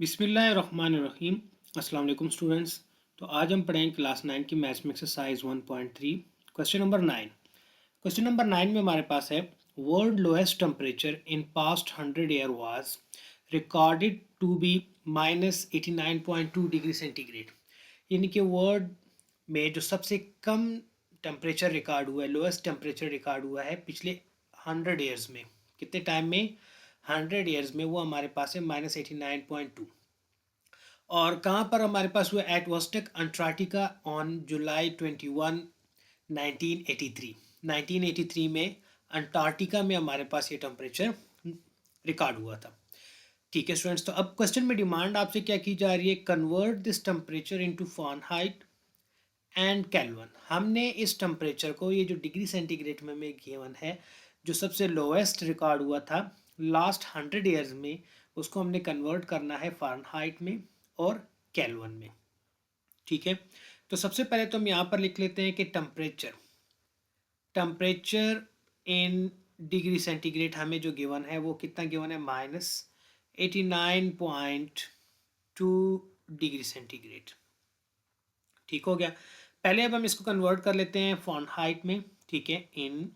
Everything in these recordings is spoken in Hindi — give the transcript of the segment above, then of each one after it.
बिस्मिल्लाहिर्रहमानिर्रहीम। अस्सलाम वालेकुम स्टूडेंट्स। तो आज हम पढ़ेंगे क्लास 9 की मैथ्स में exercise 1.3 question number 9। Question number 9 में हमारे पास है world lowest temperature in past 100 year was recorded to be -89.2 degree centigrade. यानी कि वर्ल्ड में जो सबसे कम टेम्परेचर रिकॉर्ड हुआ है, लोएस्ट टेम्परेचर रिकॉर्ड हुआ है पिछले 100 ईयर्स में। कितने टाइम में? 100 ईयर्स में। वो हमारे पास है -89.2। और कहाँ पर हमारे पास हुआ? At Vostok Antarctica on July 21 1983। 1983 में अंटार्कटिका में हमारे पास ये टेम्परेचर रिकॉर्ड हुआ था। ठीक है स्टूडेंट्स, तो अब क्वेश्चन में डिमांड आपसे क्या की जा रही है? Convert this temperature into Fahrenheit and kelvin. हमने इस टेम्परेचर को, ये जो डिग्री सेंटीग्रेड में गिवन है, जो सबसे लोएस्ट रिकॉर्ड हुआ था लास्ट 100 ईयर्स में, उसको हमने कन्वर्ट करना है फ़ारेनहाइट में और केल्विन में। ठीक है, तो सबसे पहले तो हम यहाँ पर लिख लेते हैं कि टेम्परेचर इन डिग्री सेंटीग्रेड हमें जो गिवन है वो कितना गिवन है? -89.2 डिग्री सेंटीग्रेड। ठीक हो गया। पहले अब हम इसको कन्वर्ट कर लेते हैं फ़ारेनहाइट में। ठीक है, इन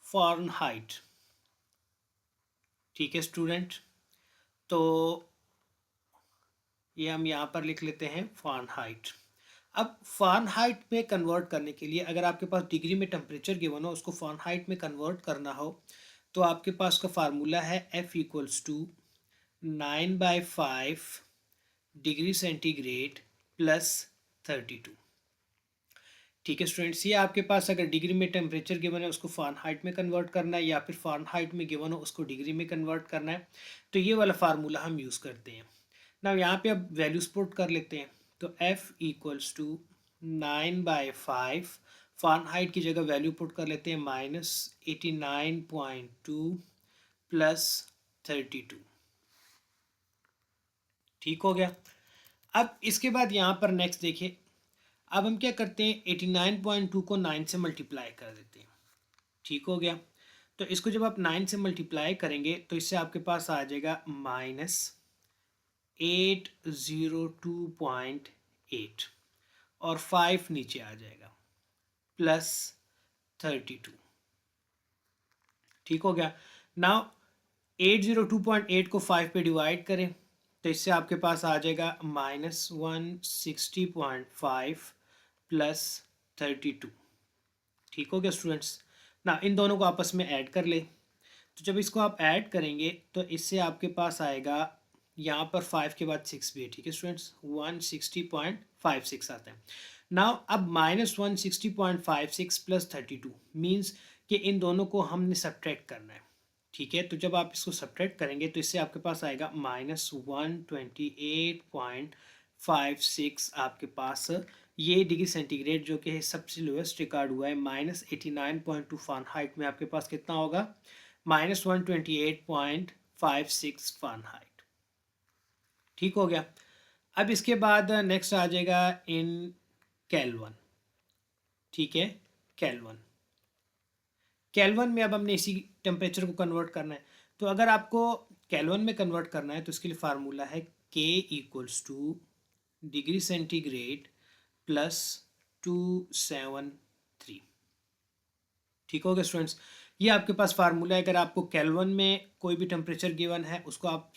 फ़ारेनहाइट। ठीक है स्टूडेंट, तो ये हम यहाँ पर लिख लेते हैं फ़ारेनहाइट। अब फ़ारेनहाइट में कन्वर्ट करने के लिए, अगर आपके पास डिग्री में टेम्परेचर गिवन हो, उसको फ़ारेनहाइट में कन्वर्ट करना हो, तो आपके पास का फार्मूला है F equals to 9/5 degree centigrade plus 32। ठीक है स्टूडेंट्स, ये आपके पास अगर डिग्री में टेम्परेचर गिवन है उसको फ़ारेनहाइट में कन्वर्ट करना है, या फिर फ़ारेनहाइट में गिवन हो उसको डिग्री में कन्वर्ट करना है, तो ये वाला फार्मूला हम यूज़ करते हैं ना। यहाँ पे अब वैल्यूज पुट कर लेते हैं। तो F इक्वल्स टू 9/5, फ़ारेनहाइट की जगह वैल्यू पुट कर लेते हैं -89.2 प्लस 32। ठीक हो गया। अब इसके बाद यहाँ पर नेक्स्ट देखिए, अब हम क्या करते हैं? 89.2 को 9 से मल्टीप्लाई कर देते हैं। ठीक हो गया। तो इसको जब आप 9 से मल्टीप्लाई करेंगे तो इससे आपके पास आ जाएगा -802.8, और 5 नीचे आ जाएगा, प्लस 32। ठीक हो गया। नाउ 802.8 को 5 पे डिवाइड करें तो इससे आपके पास आ जाएगा -160.5 प्लस 32। ठीक हो गया स्टूडेंट्स। ना इन दोनों को आपस में ऐड कर ले, तो जब इसको आप ऐड करेंगे तो इससे आपके पास आएगा, यहाँ पर 5 के बाद 6 भी है। ठीक है स्टूडेंट्स, 160.56 आता है। नाउ अब -160.56 प्लस 32 मीन्स कि इन दोनों को हमने सब्ट्रैक्ट करना है। ठीक है, तो जब आप इसको सब्ट्रैक्ट करेंगे तो इससे आपके पास आएगा -128.56 आपके पास। ये डिग्री सेंटीग्रेड जो कि सबसे लोएस्ट रिकॉर्ड हुआ है, -89.2 फ़ारेनहाइट में आपके पास कितना होगा? -128.56 फ़ारेनहाइट। ठीक हो गया। अब इसके बाद नेक्स्ट आ जाएगा इन केल्विन। ठीक है, केल्विन में अब हमने इसी टेम्परेचर को कन्वर्ट करना है। तो अगर आपको केल्विन में कन्वर्ट करना है तो इसके लिए फार्मूला है K equals two degree centigrade plus 273। ठीक हो गया स्टूडेंट्स, ये आपके पास फार्मूला है। अगर आपको केल्विन में कोई भी टेम्परेचर गिवन है उसको आप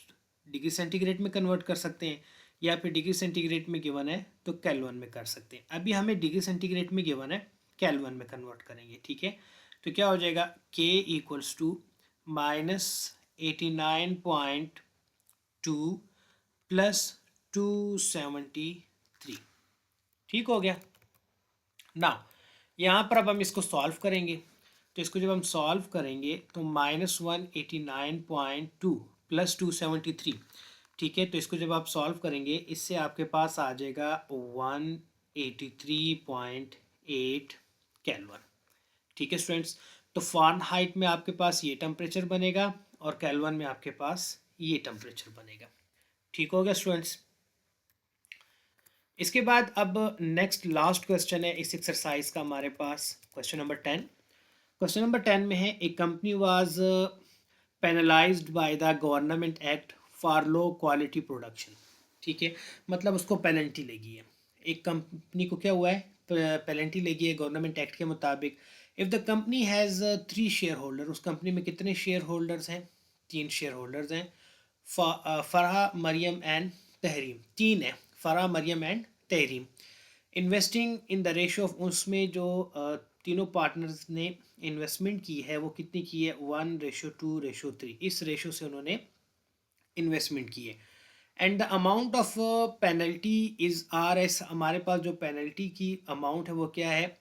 डिग्री सेंटीग्रेड में कन्वर्ट कर सकते हैं, या फिर डिग्री सेंटीग्रेड में गिवन है तो केल्विन में कर सकते हैं। अभी हमें डिग्री सेंटीग्रेड में गिवन है, केल्विन में कन्वर्ट करेंगे। ठीक है, तो क्या हो जाएगा? K equals to -89.2 plus 273। ठीक हो गया ना। यहाँ पर अब हम इसको सॉल्व करेंगे, तो इसको जब हम सॉल्व करेंगे तो -189.2 प्लस 273। ठीक है, तो इसको जब आप सॉल्व करेंगे इससे आपके पास आ जाएगा 183.8 केल्विन। ठीक है स्टूडेंट्स, तो फ़ारेनहाइट में आपके पास ये टेम्परेचर बनेगा और केल्विन में आपके पास ये टेम्परेचर बनेगा। ठीक हो गया स्टूडेंट्स। इसके बाद अब नेक्स्ट लास्ट क्वेश्चन है इस एक्सरसाइज का हमारे पास, क्वेश्चन नंबर 10। क्वेश्चन नंबर 10 में है, a company was penalised by the government act for low quality production. ठीक है, मतलब उसको पेनल्टी लगी है। एक कंपनी को क्या हुआ है, पेनल्टी लगी है गवर्नमेंट एक्ट के मुताबिक। If the company has 3 share holder, उस कंपनी में कितने शेयर होल्डर्स हैं, 3 शेयर होल्डर्स हैं। फरहा, मरियम एंड तहरीम, 3 है, Farha, Mariam and Tahreem. Investing in the ratio of, उसमें जो तीनों पार्टनर्स ने इन्वेस्टमेंट की है वो कितनी की है, 1:2:3, इस रेशो से उन्होंने इन्वेस्टमेंट की है। And the amount of penalty is RS, हमारे पास जो पेनल्टी की अमाउंट है वो क्या है,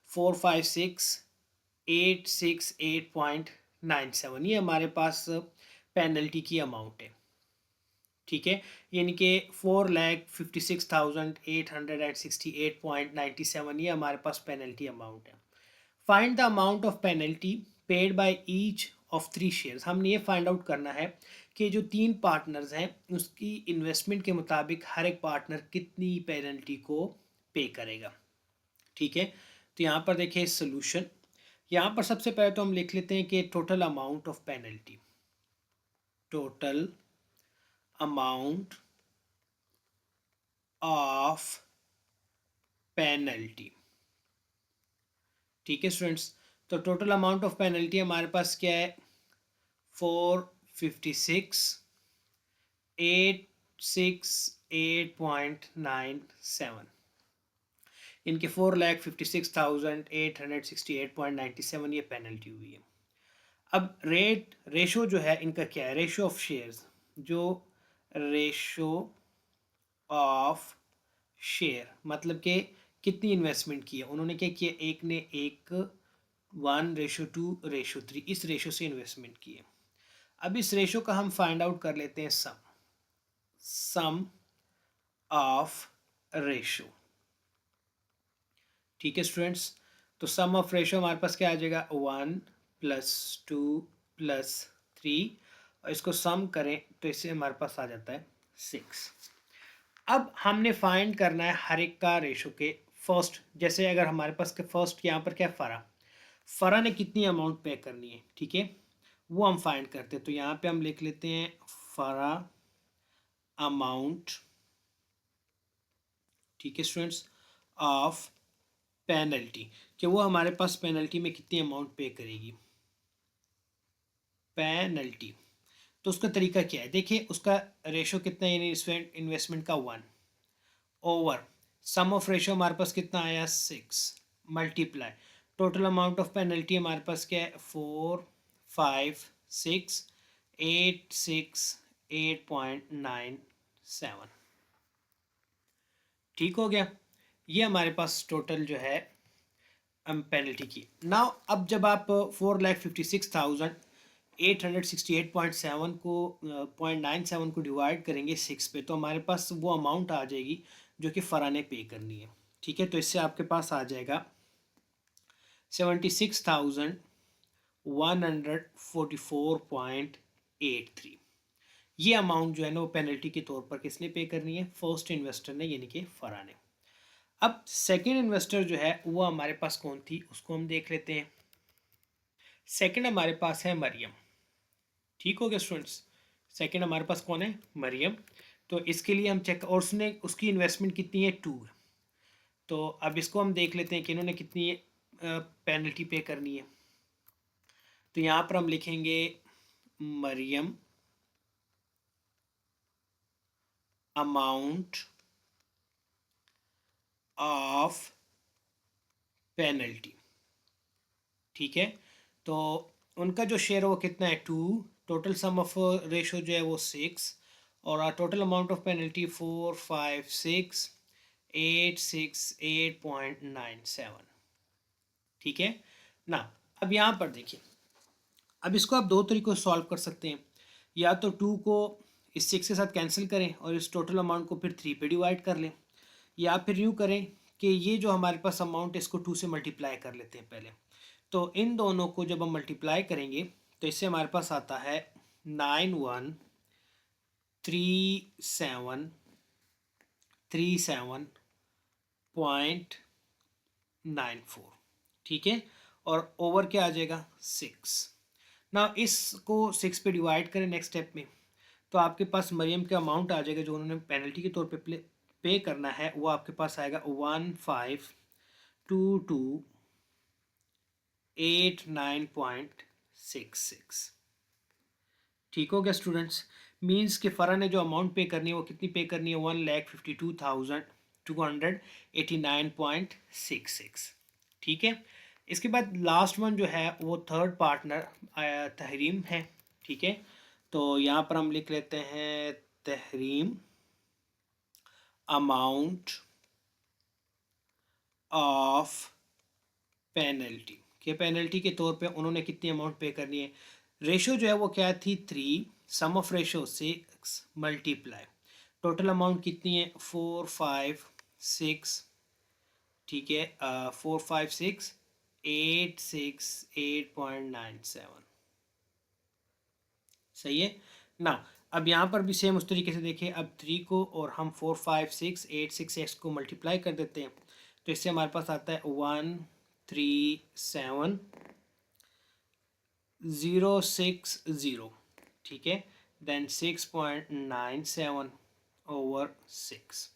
456,868.97, ये हमारे पास पेनल्टी की अमाउंट है। ठीक है, यानी कि 4,56,868.97, ये हमारे पास पेनल्टी अमाउंट है। Find the amount of penalty paid by each of 3 shares, हमने ये फाइंड आउट करना है कि जो 3 पार्टनर्स हैं उसकी इन्वेस्टमेंट के मुताबिक हर एक पार्टनर कितनी पेनल्टी को पे करेगा। ठीक है, तो यहाँ पर देखिए सोल्यूशन। यहाँ पर सबसे पहले तो हम लिख लेते हैं कि total amount of penalty, total amount of penalty. ठीक है स्टूडेंट्स, तो टोटल अमाउंट ऑफ पेनल्टी हमारे पास क्या है, 456,868.97, इनके 4,56,868.97 ये पेनल्टी हुई है। अब रेशो जो है इनका क्या है, रेशो ऑफ शेयर्स, जो रेशो ऑफ शेयर मतलब कि कितनी इन्वेस्टमेंट की है उन्होंने, क्या किया, एक ने 1:2:3, इस रेशो से इन्वेस्टमेंट की है। अब इस रेशो का हम फाइंड आउट कर लेते हैं सम ऑफ रेशो। ठीक है स्टूडेंट्स, तो सम ऑफ रेशो हमारे पास क्या आ जाएगा, 1+2+3, और इसको सम करें तो इससे हमारे पास आ जाता है 6। अब हमने फाइंड करना है हर एक का रेशो के फर्स्ट, जैसे अगर हमारे पास के फर्स्ट यहाँ पर क्या, फरा ने कितनी अमाउंट पे करनी है, ठीक है, वो हम फाइंड करते हैं। तो यहाँ पे हम लिख लेते हैं फरा अमाउंट, ठीक है स्टूडेंट्स, ऑफ पेनल्टी, कि वो हमारे पास पेनल्टी में कितनी अमाउंट पे करेगी, पेनल्टी। तो उसका तरीका क्या है, देखिए उसका रेशो कितना है, इन्वेस्टमेंट का 1 ओवर सम ऑफ रेशो हमारे पास कितना आया, 6 multiply total amount of penalty हमारे पास क्या है, 456,868.97। ठीक हो गया, ये हमारे पास टोटल जो है पेनल्टी की। नाउ अब जब आप 4,56,868.7 को 0.97 को डिवाइड करेंगे 6 पे, तो हमारे पास वो अमाउंट आ जाएगी जो कि फ़रा ने पे करनी है। ठीक है, तो इससे आपके पास आ जाएगा 76,144.83। ये अमाउंट जो है ना वो पेनल्टी के तौर पर किसने पे करनी है, फर्स्ट इन्वेस्टर ने, यानी कि फ़रा ने। अब सेकेंड इन्वेस्टर जो है वो हमारे पास कौन थी, उसको हम देख लेते हैं। सेकेंड हमारे पास है मरियम। ठीक हो गया स्टूडेंट्स, सेकेंड हमारे पास कौन है, मरियम। तो इसके लिए हम चेक, और उसने उसकी इन्वेस्टमेंट कितनी है, 2। तो अब इसको हम देख लेते हैं कि इन्होंने कितनी पेनल्टी पे करनी है। तो यहाँ पर हम लिखेंगे मरियम अमाउंट ऑफ पेनल्टी। ठीक है, तो उनका जो शेयर है वो कितना है, 2, टोटल सम ऑफ रेशो जो है वो 6, और टोटल अमाउंट ऑफ पेनल्टी 456,868.97। ठीक है ना, अब यहाँ पर देखिए, अब इसको आप दो तरीकों से सॉल्व कर सकते हैं, या तो 2 को इस 6 के साथ कैंसिल करें और इस टोटल अमाउंट को फिर 3 पे डिवाइड कर लें, या फिर यूँ करें कि ये जो हमारे पास अमाउंट है इसको 2 से मल्टीप्लाई कर लेते हैं पहले। तो इन दोनों को जब हम मल्टीप्लाई करेंगे तो इससे हमारे पास आता है 913737.94। ठीक है, और ओवर क्या आ जाएगा, 6 ना, इसको 6 पे डिवाइड करें नेक्स्ट स्टेप में, तो आपके पास मरियम का अमाउंट आ जाएगा जो उन्होंने पेनल्टी के तौर पे पे करना है, वो आपके पास आएगा 152289.66। ठीक हो गया स्टूडेंट्स। मींस कि फ़रा ने जो अमाउंट पे करनी है वो कितनी पे करनी है, 1,52,289.66। ठीक है। इसके बाद लास्ट वन जो है वो थर्ड पार्टनर तहरीम है। ठीक है, तो यहाँ पर हम लिख लेते हैं तहरीम अमाउंट ऑफ पेनल्टी, के पेनल्टी के तौर पे उन्होंने कितनी अमाउंट पे करनी है। रेशो जो है वो क्या थी, 3, sum of ratio 6 multiply, total amount कितनी है 456। ठीक है, 456,868.97। सही है ना। अब यहाँ पर भी सेम उस तरीके से देखिए, अब 3 को और हम 456,866 को मल्टीप्लाई कर देते हैं, तो इससे हमारे पास आता है 137,060। ठीक है, देन 6.97/6।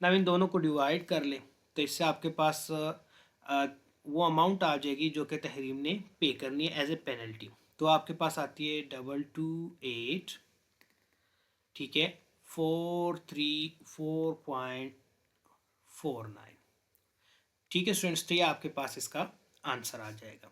ना इन दोनों को डिवाइड कर लें तो इससे आपके पास वो अमाउंट आ जाएगी जो कि तहरीम ने पे करनी है एज ए पेनल्टी। तो आपके पास आती है 228, ठीक है, 434.49। ठीक है स्टूडेंट्स, तो ये आपके पास इसका आंसर आ जाएगा।